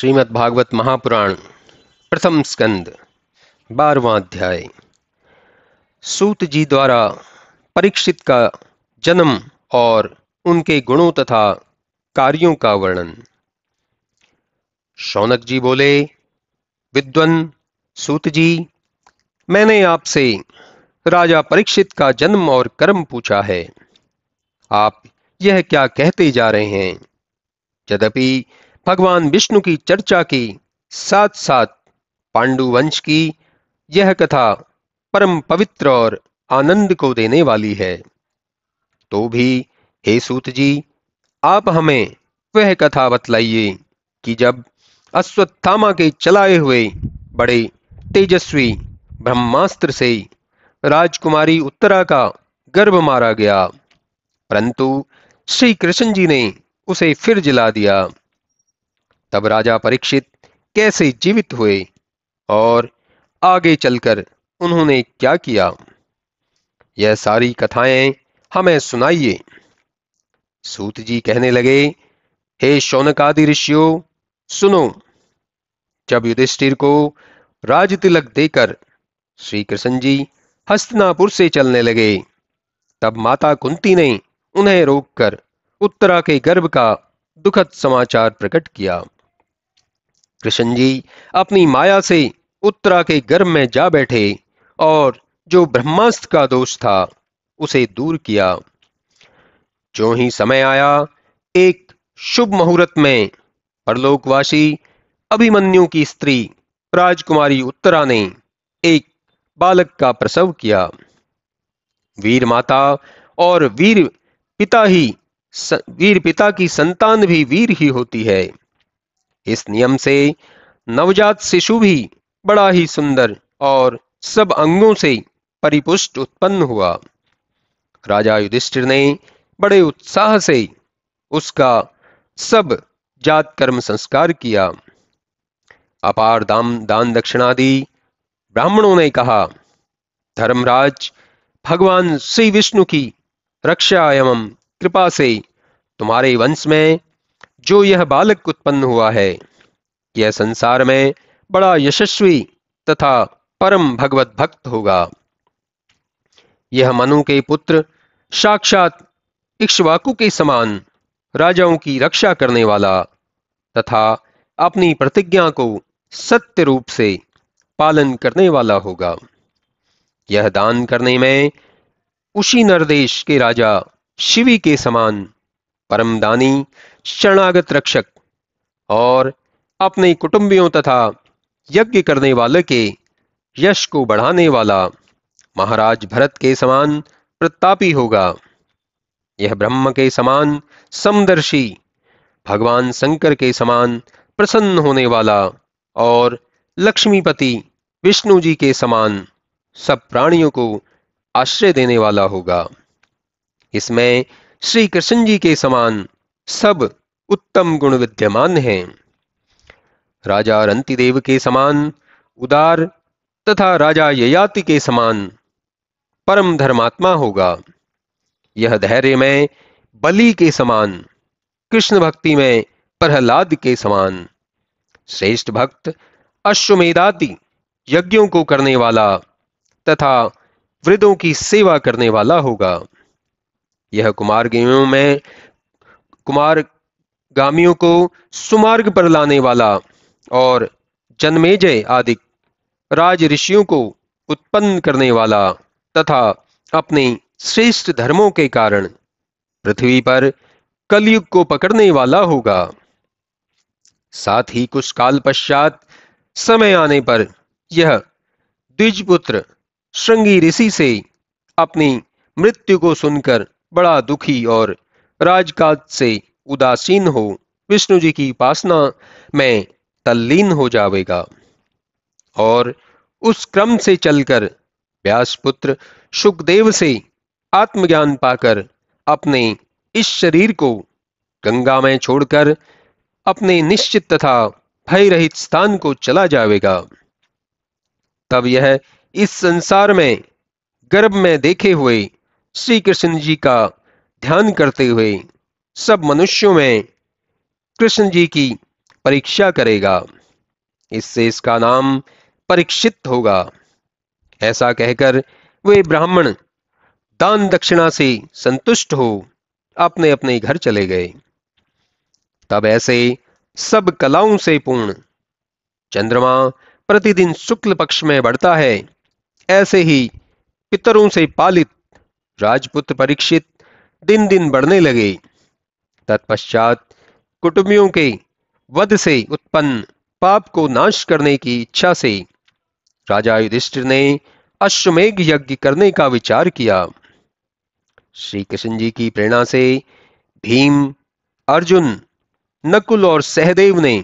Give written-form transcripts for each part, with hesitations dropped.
श्रीमद् भागवत महापुराण प्रथम स्कंद 12वां अध्याय। सूत जी द्वारा परीक्षित का जन्म और उनके गुणों तथा कार्यों का वर्णन। शौनक जी बोले, विद्वन सूत जी, मैंने आपसे राजा परीक्षित का जन्म और कर्म पूछा है। आप यह क्या कहते जा रहे हैं? यद्यपि भगवान विष्णु की चर्चा के साथ साथ पांडु वंश की यह कथा परम पवित्र और आनंद को देने वाली है, तो भी हे सूत जी, आप हमें वह कथा बतलाइए कि जब अश्वत्थामा के चलाए हुए बड़े तेजस्वी ब्रह्मास्त्र से राजकुमारी उत्तरा का गर्भ मारा गया, परंतु श्री कृष्ण जी ने उसे फिर जिला दिया, तब राजा परीक्षित कैसे जीवित हुए और आगे चलकर उन्होंने क्या किया, यह सारी कथाएं हमें सुनाइए। सूत जी कहने लगे, हे शौनकादि ऋषियों, सुनो। जब युधिष्ठिर को राज तिलक देकर श्री कृष्ण जी हस्तिनापुर से चलने लगे, तब माता कुंती ने उन्हें रोककर उत्तरा के गर्भ का दुखद समाचार प्रकट किया। कृष्ण जी अपनी माया से उत्तरा के गर्भ में जा बैठे और जो ब्रह्मास्त्र का दोष था उसे दूर किया। जो ही समय आया, एक शुभ मुहूर्त में परलोकवासी अभिमन्यु की स्त्री राजकुमारी उत्तरा ने एक बालक का प्रसव किया। वीर माता और वीर पिता की संतान भी वीर ही होती है। इस नियम से नवजात शिशु भी बड़ा ही सुंदर और सब अंगों से परिपुष्ट उत्पन्न हुआ। राजा युधिष्ठिर ने बड़े उत्साह से उसका सब जात कर्म संस्कार किया। अपार दान दक्षिणादि ब्राह्मणों ने कहा, धर्मराज, भगवान श्री विष्णु की रक्षा एवं कृपा से तुम्हारे वंश में जो यह बालक उत्पन्न हुआ है, यह संसार में बड़ा यशस्वी तथा परम भगवत भक्त होगा। यह मनु के पुत्र साक्षात इक्ष्वाकु के समान राजाओं की रक्षा करने वाला तथा अपनी प्रतिज्ञा को सत्य रूप से पालन करने वाला होगा। यह दान करने में उसी नरदेश के राजा शिवी के समान परम दानी, शरणागत रक्षक और अपने कुटुंबियों तथा यज्ञ करने वाले के यश को बढ़ाने वाला महाराज भरत के समान प्रतापी होगा। यह ब्रह्म के समान समदर्शी, भगवान शंकर के समान प्रसन्न होने वाला और लक्ष्मीपति विष्णु जी के समान सब प्राणियों को आश्रय देने वाला होगा। इसमें श्री कृष्ण जी के समान सब उत्तम गुण विद्यमान हैं। राजा रंतिदेव के समान उदार तथा राजा ययाति के समान परम धर्मात्मा होगा। यह धैर्य में बलि के समान, कृष्ण भक्ति में प्रहलाद के समान, श्रेष्ठ भक्त अश्वमेधादि यज्ञों को करने वाला तथा वृद्धों की सेवा करने वाला होगा। यह कुमारगामियों को सुमार्ग पर लाने वाला और जन्मेजय आदि राज ऋषियों को उत्पन्न करने वाला तथा अपने श्रेष्ठ धर्मों के कारण पृथ्वी पर कलयुग को पकड़ने वाला होगा। साथ ही कुछ काल पश्चात समय आने पर यह द्विजपुत्र श्रृंगी ऋषि से अपनी मृत्यु को सुनकर बड़ा दुखी और राजकाज से उदासीन हो विष्णु जी की उपासना में तल्लीन हो जाएगा और उस क्रम से चलकर व्यासपुत्र शुकदेव से आत्मज्ञान पाकर अपने इस शरीर को गंगा में छोड़कर अपने निश्चित तथा भय रहित स्थान को चला जाएगा। तब यह इस संसार में गर्भ में देखे हुए श्री कृष्ण जी का ध्यान करते हुए सब मनुष्यों में कृष्ण जी की परीक्षा करेगा। इससे इसका नाम परीक्षित होगा। ऐसा कहकर वे ब्राह्मण दान दक्षिणा से संतुष्ट हो अपने अपने घर चले गए। तब ऐसे सब कलाओं से पूर्ण चंद्रमा प्रतिदिन शुक्ल पक्ष में बढ़ता है, ऐसे ही पितरों से पालित राजपुत्र परीक्षित दिन दिन बढ़ने लगे। तत्पश्चात कुटुंबियों के वध से उत्पन्न पाप को नाश करने की इच्छा से राजा युधिष्ठिर ने अश्वमेध यज्ञ करने का विचार किया। श्री कृष्ण जी की प्रेरणा से भीम, अर्जुन, नकुल और सहदेव ने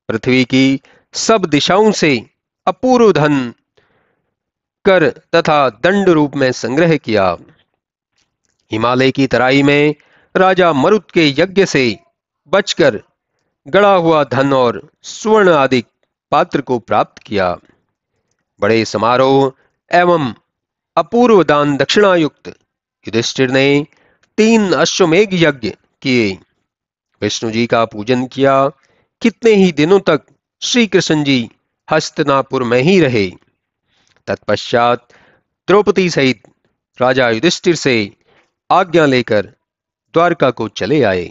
पृथ्वी की सब दिशाओं से अपूर्व धन कर तथा दंड रूप में संग्रह किया। हिमालय की तराई में राजा मरुत के यज्ञ से बचकर गड़ा हुआ धन और स्वर्ण आदि पात्र को प्राप्त किया। बड़े समारोह एवं अपूर्व दान दक्षिणा युक्त युधिष्ठिर ने 3 अश्वमेध यज्ञ किए, विष्णु जी का पूजन किया। कितने ही दिनों तक श्री कृष्ण जी हस्तिनापुर में ही रहे। तत्पश्चात द्रौपदी सहित राजा युधिष्ठिर से आज्ञा लेकर द्वारका को चले आए।